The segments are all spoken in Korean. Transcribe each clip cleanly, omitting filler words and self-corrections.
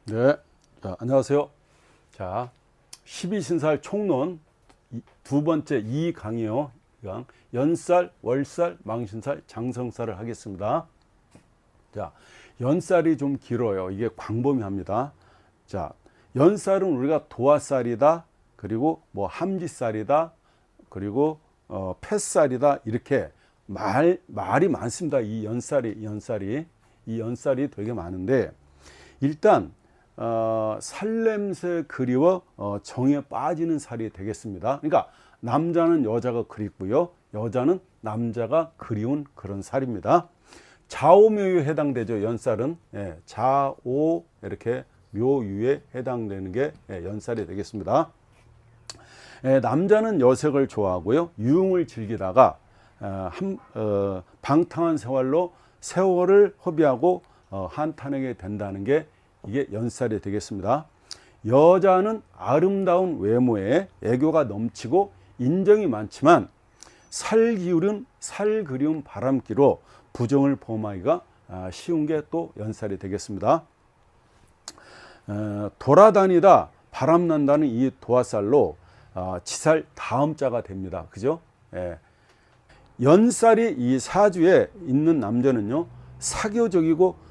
네, 자, 안녕하세요. 자, 12신살 총론 두 번째 2강이요. 연살, 월살, 망신살, 장성살을 하겠습니다. 자, 연살이 좀 길어요. 이게 광범위합니다. 자, 연살은 우리가 도화살이다, 그리고 뭐 함지살이다, 그리고 팻살이다, 이렇게 말이 많습니다. 이 연살이 되게 많은데, 일단 살냄새 그리워 정에 빠지는 살이 되겠습니다. 그러니까 남자는 여자가 그립고요, 여자는 남자가 그리운 그런 살입니다. 좌오묘유에 해당되죠. 연살은 좌오 이렇게 묘유에 해당되는 게 연살이 되겠습니다. 남자는 여색을 좋아하고요, 유흥을 즐기다가 방탕한 세월을 허비하고 한탄하게 된다는 게 이게 연살이 되겠습니다. 여자는 아름다운 외모에 애교가 넘치고 인정이 많지만 살 그리운 바람기로 부정을 범하기가 쉬운 게 또 연살이 되겠습니다. 돌아다니다 바람난다는 이 도화살로 지살 다음 자가 됩니다. 그죠? 연살이 이 사주에 있는 남자는요, 사교적이고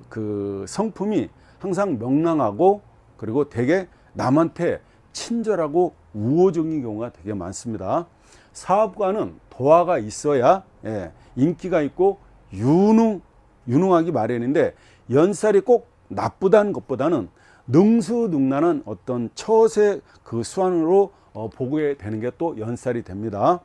그 성품이 항상 명랑하고, 그리고 되게 남한테 친절하고 우호적인 경우가 되게 많습니다. 사업가는 도화가 있어야 인기가 있고 유능하기 마련인데, 연살이 꼭 나쁘다는 것보다는 능수능란한 어떤 처세 그 수완으로 보게 되는 게 또 연살이 됩니다.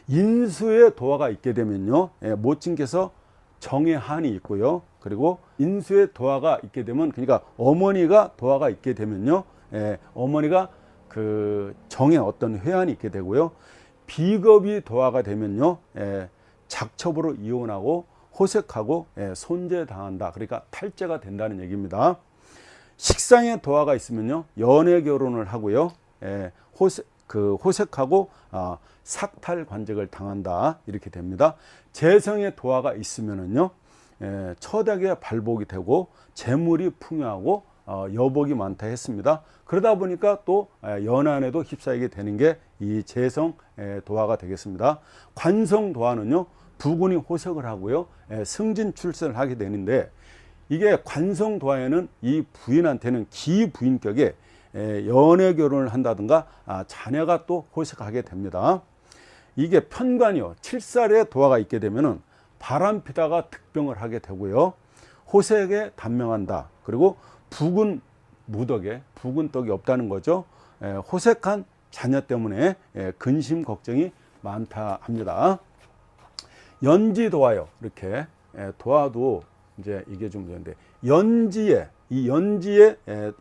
인수에 도화가 있게 되면요, 모친께서 정의 한이 있고요, 그리고 인수에 도화가 있게 되면, 그러니까 어머니가 도화가 있게 되면요, 어머니가 그 정의 어떤 회한이 있게 되고요, 비겁이 도화가 되면요, 작첩으로 이혼하고 호색하고 손재당한다. 그러니까 탈죄가 된다는 얘기입니다. 식상에 도화가 있으면요, 연애 결혼을 하고요, 호색하고 삭탈 관직을 당한다, 이렇게 됩니다. 재성에 도화가 있으면은요, 처닭에 발복이 되고 재물이 풍요하고 여복이 많다 했습니다. 그러다 보니까 또 연한에도 휩싸이게 되는 게 이 재성 도화가 되겠습니다. 관성 도화는요, 부군이 호색을 하고요, 승진 출세를 하게 되는데, 이게 관성 도화에는 이 부인한테는 기부인격에 연애 결혼을 한다든가 자녀가 또 호색하게 됩니다. 이게 편관이요, 7살에 도화가 있게 되면은 바람 피다가 득병을 하게 되고요, 호색에 단명한다. 그리고 부군 무덕에 부군 떡이 없다는 거죠. 호색한 자녀 때문에 근심 걱정이 많다 합니다. 연지 도화요, 이렇게 도화도 이제 이게 좀 되는데, 연지에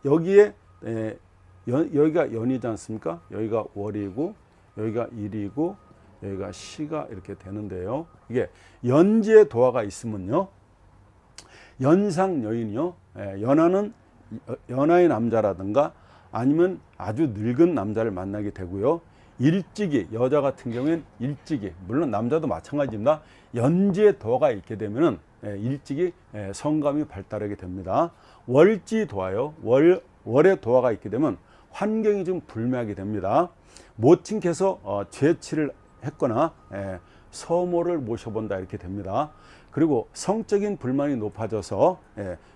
여기에 여기가 연이지 않습니까? 여기가 월이고 여기가 일이고 여기가 시가 이렇게 되는데요, 이게 연지에 도화가 있으면요, 연상 여인이요, 연하의 남자라든가 아니면 아주 늙은 남자를 만나게 되고요, 일찍이, 여자 같은 경우에는 일찍이, 물론 남자도 마찬가지입니다. 연지에 도화가 있게 되면은 일찍이 성감이 발달하게 됩니다. 월지 도화요, 월에 도화가 있게 되면 환경이 좀 불미하게 됩니다. 모친께서 죄치를 했거나 서모를 모셔본다, 이렇게 됩니다. 그리고 성적인 불만이 높아져서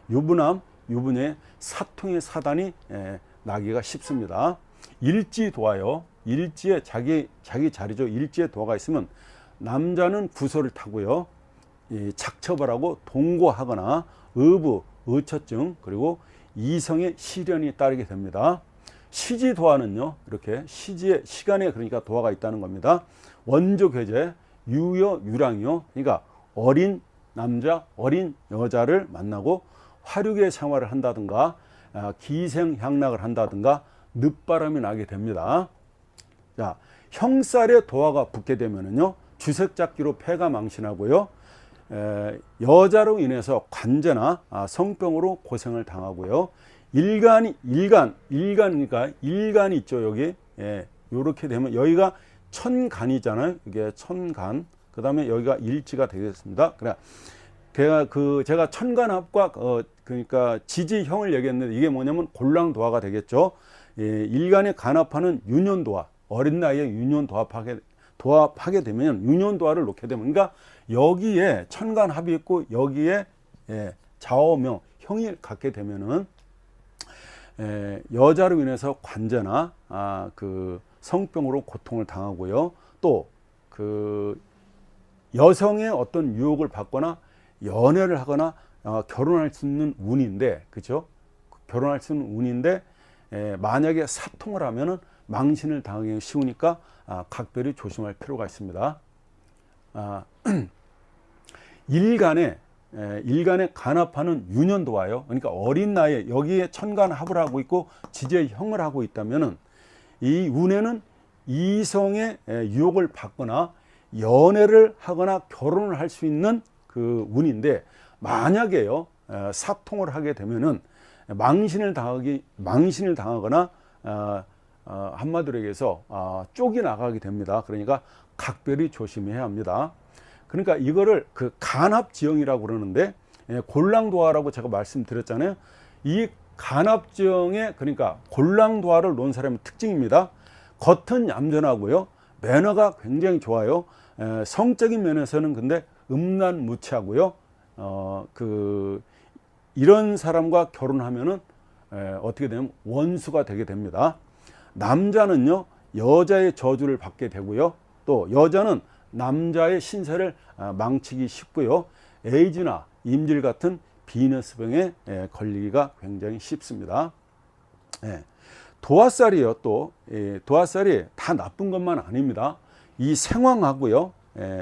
유부녀의 사통의 사단이 나기가 쉽습니다. 일지 도화요, 일지에 자기 자리죠. 일지에 도화가 있으면 남자는 구설을 타고요, 작첩을 하고 동거하거나 의처증, 그리고 이성의 시련이 따르게 됩니다. 시지 도화는요, 이렇게 시간에 그러니까 도화가 있다는 겁니다. 원조 괴제, 유랑이요, 그러니까 어린 남자, 어린 여자를 만나고 화류계 생활을 한다든가 기생향락을 한다든가 늦바람이 나게 됩니다. 자, 형살에 도화가 붙게 되면은요, 주색잡기로 폐가 망신하고요, 여자로 인해서 관제나 성병으로 고생을 당하고요, 일간이니까 일간이 있죠, 여기. 요렇게 되면 여기가 천간이잖아요. 이게 천간. 그 다음에 여기가 일지가 되겠습니다. 그래, 제가 천간합과 그러니까 지지형을 얘기했는데 이게 뭐냐면 골랑도화가 되겠죠. 일간에 간합하는 윤년도화, 어린 나이에 도합하게 되면 윤년도화를 놓게 되면, 그러니까 여기에 천간합이 있고 여기에 좌우명 형이 갖게 되면은 여자로 인해서 관제나 그 성병으로 고통을 당하고요. 또 그 여성의 어떤 유혹을 받거나 연애를 하거나 결혼할 수 있는 운인데, 그죠? 결혼할 수 있는 운인데 만약에 사통을 하면은 망신을 당하기 쉬우니까 각별히 조심할 필요가 있습니다. 일간에 간합하는 윤년도화요. 그러니까 어린 나이에 여기에 천간합을 하고 있고 지지형을 하고 있다면은 이 운에는 이성의 유혹을 받거나 연애를 하거나 결혼을 할 수 있는 그 운인데, 만약에요 사통을 하게 되면은 망신을 당하거나 한마디로 얘기해서 쪽이 나가게 됩니다. 그러니까 각별히 조심해야 합니다. 그러니까 이거를 그 간합지형이라고 그러는데, 골랑도화라고 제가 말씀드렸잖아요. 이 간합지형의, 그러니까 골랑도화를 놓은 사람의 특징입니다. 겉은 얌전하고요, 매너가 굉장히 좋아요. 성적인 면에서는 근데 음란무치하고요. 이런 사람과 결혼하면은 어떻게 되면 원수가 되게 됩니다. 남자는요 여자의 저주를 받게 되고요, 또 여자는 남자의 신세를 망치기 쉽고요, 에이즈나 임질 같은 비너스병에 걸리기가 굉장히 쉽습니다. 도화살이요, 또 도화살이 다 나쁜 것만 아닙니다. 이 생황하고요,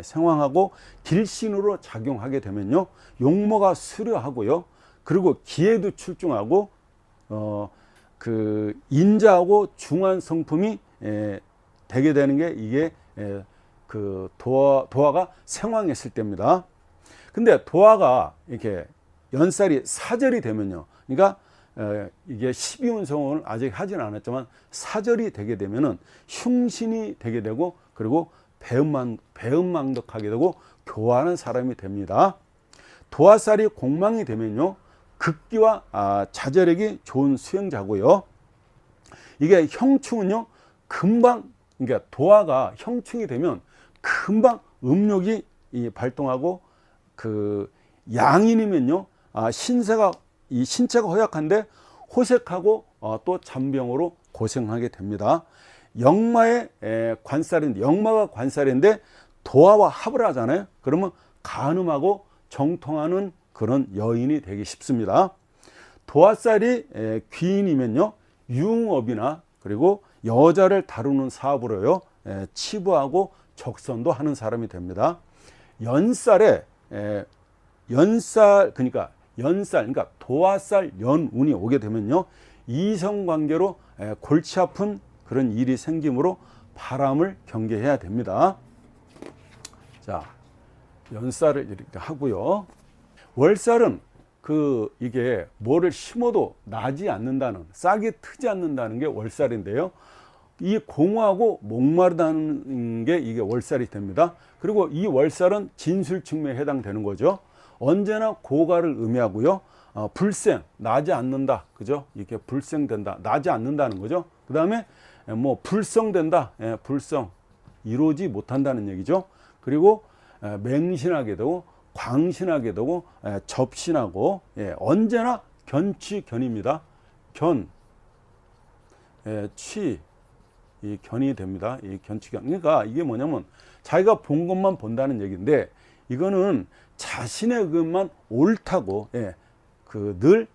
생황하고 길신으로 작용하게 되면요 용모가 수려하고요, 그리고 기회도 출중하고 그 인자하고 중한 성품이 되게 되는 게 이게 그 도화가 생황했을 때입니다. 근데 도화가 이렇게 연살이 사절이 되면요, 그러니까 이게 12운성을 아직 하지는 않았지만 사절이 되게 되면은 흉신이 되게 되고, 그리고 배은망덕하게 되고 교화하는 사람이 됩니다. 도화살이 공망이 되면요 극기와 자제력이 좋은 수행자고요. 이게 형충은요 금방, 그러니까 도화가 형충이 되면 금방 음욕이 발동하고, 그 양인이면요 이 신체가 허약한데 호색하고 또 잔병으로 고생하게 됩니다. 역마의 영마가 관살인데 도화와 합을 하잖아요. 그러면 간음하고 정통하는 그런 여인이 되기 쉽습니다. 도화살이 귀인이면요 유흥업이나 그리고 여자를 다루는 사업으로요 치부하고 적선도 하는 사람이 됩니다. 연살, 그러니까 도화살 연운이 오게 되면요 이성관계로 골치 아픈 그런 일이 생기므로 바람을 경계해야 됩니다. 자, 연살을 이렇게 하고요. 월살은 이게 뭐를 심어도 나지 않는다는, 싹이 트지 않는다는 게 월살인데요. 이 공허하고 목마르다는 게 이게 월살이 됩니다. 그리고 이 월살은 진술 측면에 해당되는 거죠. 언제나 고가를 의미하고요. 불생, 나지 않는다. 그죠? 이렇게 불생된다. 나지 않는다는 거죠. 그 다음에 뭐 불성된다. 불성. 이루지 못한다는 얘기죠. 그리고 맹신하게 되고, 광신하게 되고, 접신하고, 언제나 견취견입니다. 이 견이 됩니다. 이 견취견. 그러니까 이게 뭐냐면 자기가 본 것만 본다는 얘기인데, 이거는 자신의 의견만 옳다고 늘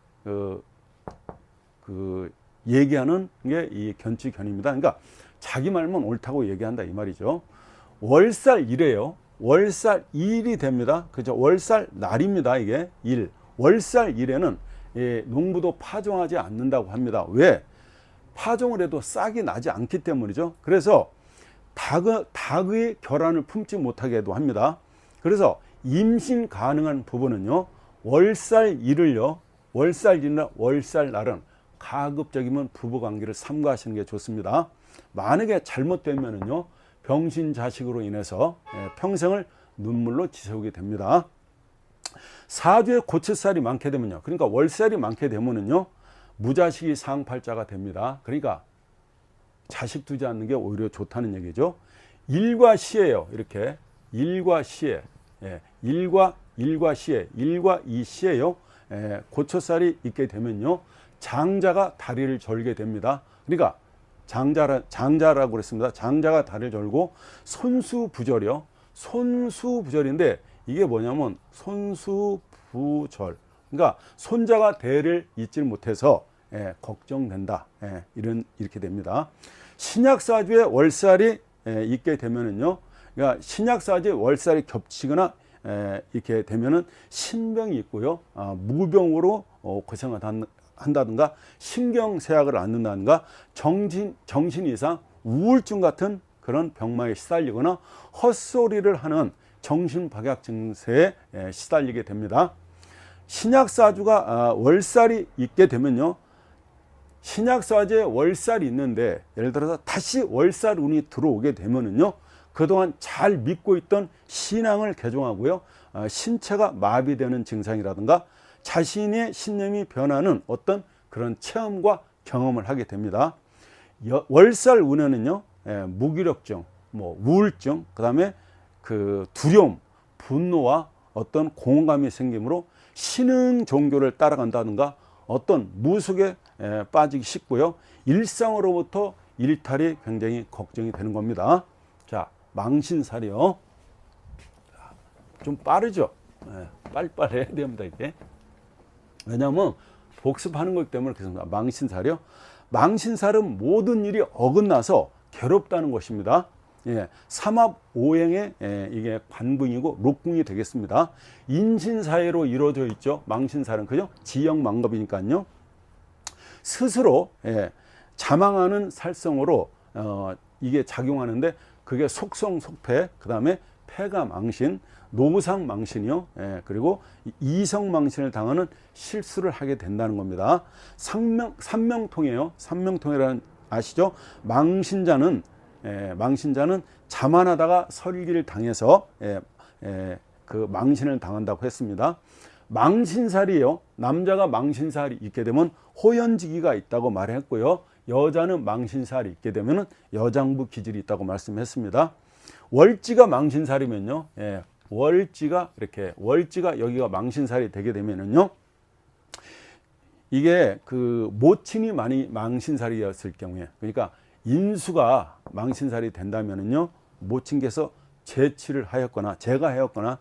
얘기하는 게 이 견취견입니다. 그러니까 자기 말만 옳다고 얘기한다 이 말이죠. 월살일이에요. 월살일이 됩니다. 그죠? 월살 날입니다. 이게 일. 월살일에는 농부도 파종하지 않는다고 합니다. 왜? 파종을 해도 싹이 나지 않기 때문이죠. 그래서 닭의 결함을 품지 못하게도 합니다. 그래서 임신 가능한 부부는요 월살일을요, 월살일이나 월살날은 가급적이면 부부관계를 삼가하시는 게 좋습니다. 만약에 잘못되면은요 병신자식으로 인해서 평생을 눈물로 지새우게 됩니다. 사주에 고철살이 많게 되면요, 그러니까 월살이 많게 되면은요, 무자식이 상팔자가 됩니다. 그러니까 자식 두지 않는 게 오히려 좋다는 얘기죠. 일과 시예요. 이렇게 일과 시에, 일과 시에, 일과 이 시에요, 고철살이 있게 되면요, 장자가 다리를 절게 됩니다. 그러니까 장자라고 그랬습니다. 장자가 다리를 절고 손수부절이요. 손수부절인데 이게 뭐냐면 손수부절. 그러니까 손자가 대를 잇지 못해서 걱정된다. 이렇게 됩니다. 신약사주에 월살이 있게 되면은요, 그러니까 신약사주에 월살이 겹치거나 이렇게 되면은 신병이 있고요, 무병으로 고생을 한다든가 신경쇠약을 앓는다든가 정신 이상 우울증 같은 그런 병마에 시달리거나 헛소리를 하는 정신박약 증세에 시달리게 됩니다. 신약사주가 월살이 있게 되면요, 신약사주에 월살이 있는데 예를 들어서 다시 월살 운이 들어오게 되면은요, 그동안 잘 믿고 있던 신앙을 개종하고요, 신체가 마비되는 증상이라든가 자신의 신념이 변하는 어떤 그런 체험과 경험을 하게 됩니다. 월살 운에는요, 무기력증, 우울증, 그 다음에 그 두려움, 분노와 어떤 공허감이 생기므로 신흥 종교를 따라간다든가 어떤 무속에 빠지기 쉽고요, 일상으로부터 일탈이 굉장히 걱정이 되는 겁니다. 자, 망신살이요. 좀 빠르죠. 빨리빨리 해야 됩니다, 이게. 왜냐하면 복습하는 것 때문에 그렇습니다. 망신살이요. 망신살은 모든 일이 어긋나서 괴롭다는 것입니다. 삼합오행의 이게 관궁이고禄궁이 되겠습니다. 인신사회로 이루어져 있죠. 망신살은, 그죠? 지역망겁이니까요. 스스로 자망하는 살성으로 이게 작용하는데, 그게 속성, 속패, 그 다음에 패가 망신, 노상 망신이요. 그리고 이성 망신을 당하는 실수를 하게 된다는 겁니다. 삼명통이에요. 삼명통이라는 아시죠? 망신자는 자만하다가 설기를 당해서 그 망신을 당한다고 했습니다. 망신살이요, 남자가 망신살이 있게 되면 호연지기가 있다고 말했고요, 여자는 망신살이 있게 되면 여장부 기질이 있다고 말씀했습니다. 월지가 망신살이면요, 월지가 여기가 망신살이 되게 되면은요, 이게 그 모친이 많이 망신살이었을 경우에, 그러니까 인수가 망신살이 된다면은요, 모친께서 재치를 하였거나 제가 하였거나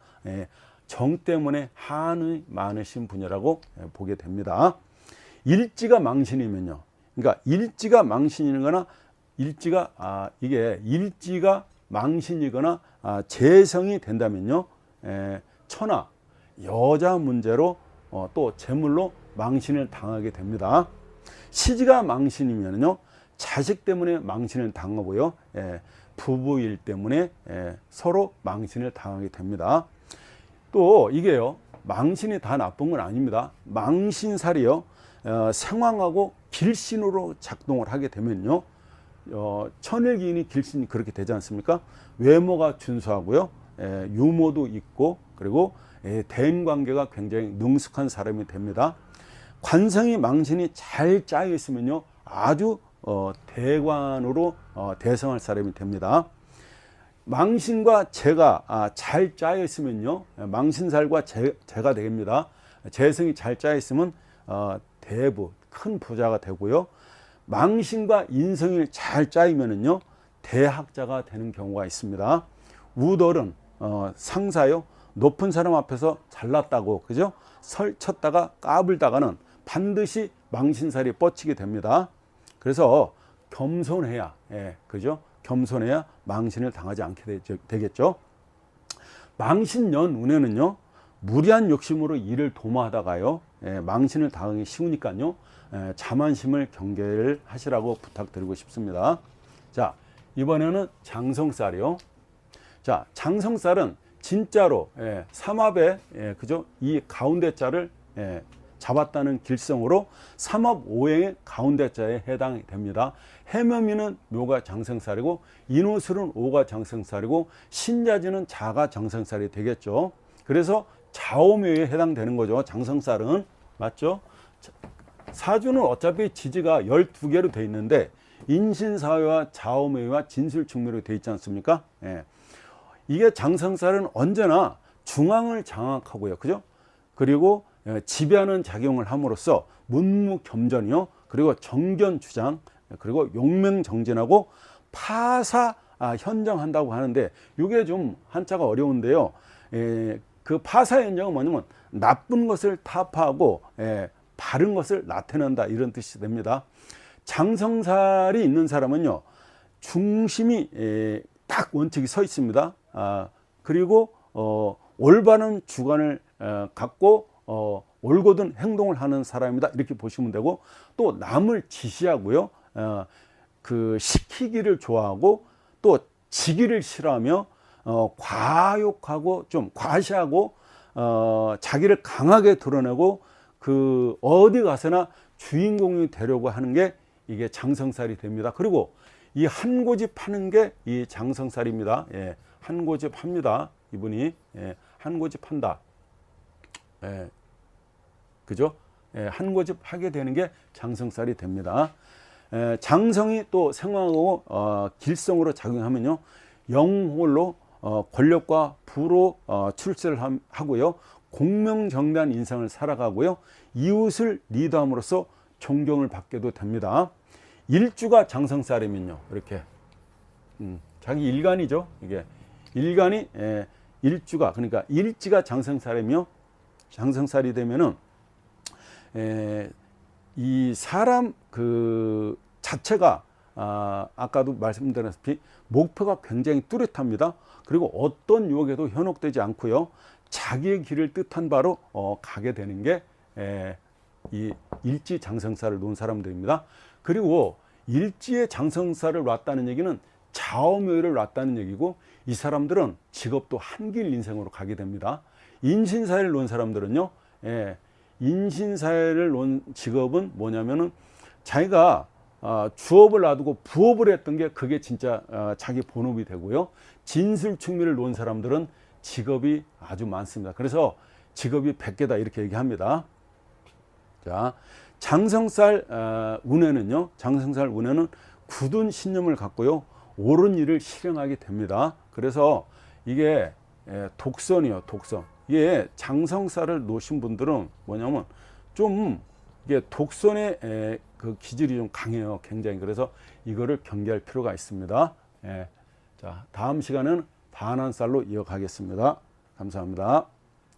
정 때문에 한이 많으신 분이라고 보게 됩니다. 일지가 망신이면요, 그러니까 일지가 망신이거나 이게 일지가 망신이거나 재성이 된다면요, 처나 여자 문제로 또 재물로 망신을 당하게 됩니다. 시지가 망신이면요, 자식 때문에 망신을 당하고요, 부부일 때문에 서로 망신을 당하게 됩니다. 또 이게요, 망신이 다 나쁜 건 아닙니다. 망신살이요, 생황하고 길신으로 작동을 하게 되면요, 천일기인이 길신이 그렇게 되지 않습니까? 외모가 준수하고요, 유머도 있고, 그리고 대인관계가 굉장히 능숙한 사람이 됩니다. 관성이 망신이 잘 짜여 있으면요, 아주 대관으로 대성할 사람이 됩니다. 망신과 재가 잘 짜여 있으면요, 망신살과 재가 됩니다. 재성이 잘 짜여 있으면 대부, 큰 부자가 되고요, 망신과 인성이 잘 짜이면은요, 대학자가 되는 경우가 있습니다. 우돌은 상사요, 높은 사람 앞에서 잘났다고, 그죠? 설쳤다가 까불다가는 반드시 망신살이 뻗치게 됩니다. 그래서 겸손해야, 그죠? 겸손해야 망신을 당하지 않게 되겠죠. 망신년 운에는요, 무리한 욕심으로 일을 도모하다가요, 망신을 당하기 쉬우니까요, 자만심을 경계를 하시라고 부탁드리고 싶습니다. 자, 이번에는 장성살이요. 자, 장성살은 진짜로 삼합에 그죠? 이 가운데 자를 잡았다는 길성으로 삼합오행의 가운데 자에 해당이 됩니다. 해묘미는 묘가 장성살이고, 인호술은 오가 장성살이고, 신자지는 자가 장성살이 되겠죠. 그래서 좌오묘에 해당되는 거죠. 장성살은. 맞죠? 사주는 어차피 지지가 12개로 돼 있는데 인신사회와 좌오묘와 진술충묘로 돼 있지 않습니까? 예. 이게 장성살은 언제나 중앙을 장악하고요. 그죠? 그리고 지배하는 작용을 함으로써 문무겸전이요. 그리고 정견주장, 그리고 용맹정진하고 파사 현정한다고 하는데 이게 좀 한자가 어려운데요. 그 파사 현정은 뭐냐면 나쁜 것을 타파하고 바른 것을 나타낸다 이런 뜻이 됩니다. 장성살이 있는 사람은요. 중심이 딱 원칙이 서 있습니다. 그리고 올바른 주관을 갖고 올곧은 행동을 하는 사람이다 이렇게 보시면 되고 또 남을 지시하고요. 그 시키기를 좋아하고 또 지기를 싫어하며 과욕하고 좀 과시하고 자기를 강하게 드러내고 그 어디 가서나 주인공이 되려고 하는 게 이게 장성살이 됩니다. 그리고 이 한 고집 하는 게 이 장성살입니다. 예, 한 고집 합니다. 이분이 한 고집 한다. 그죠? 한 고집 하게 되는 게 장성살이 됩니다. 장성이 또 생황하고 길성으로 작용하면요. 영홀로 권력과 부로 출세를 하고요. 공명정대한 인생을 살아가고요. 이웃을 리드함으로써 존경을 받게도 됩니다. 일주가 장성살이면요. 이렇게 자기 일간이죠. 이게 일간이 일주가 그러니까 일지가 장성살이며 장성살이 되면은 이 사람 그 자체가 아까도 말씀드렸다시피 목표가 굉장히 뚜렷합니다. 그리고 어떤 유혹에도 현혹되지 않고요. 자기의 길을 뜻한 바로 가게 되는 게 이 일지 장성살을 놓은 사람들입니다. 그리고 일지의 장성살을 놨다는 얘기는 좌오묘를 놨다는 얘기고 이 사람들은 직업도 한길 인생으로 가게 됩니다. 인신사회를 놓은 사람들은요. 인신사회를 놓은 직업은 뭐냐면은 자기가 주업을 놔두고 부업을 했던 게 그게 진짜 자기 본업이 되고요. 진술충미를 놓은 사람들은 직업이 아주 많습니다. 그래서 직업이 100개다 이렇게 얘기합니다. 자, 장성살 운에는요. 장성살 운에는 굳은 신념을 갖고요. 옳은 일을 실행하게 됩니다. 그래서 이게 독선이요. 독선. 이게 장성살을 놓으신 분들은 뭐냐면 좀 이게 독선의 그 기질이 좀 강해요. 굉장히. 그래서 이거를 경계할 필요가 있습니다. 자, 다음 시간은 반한살로 이어가겠습니다. 감사합니다.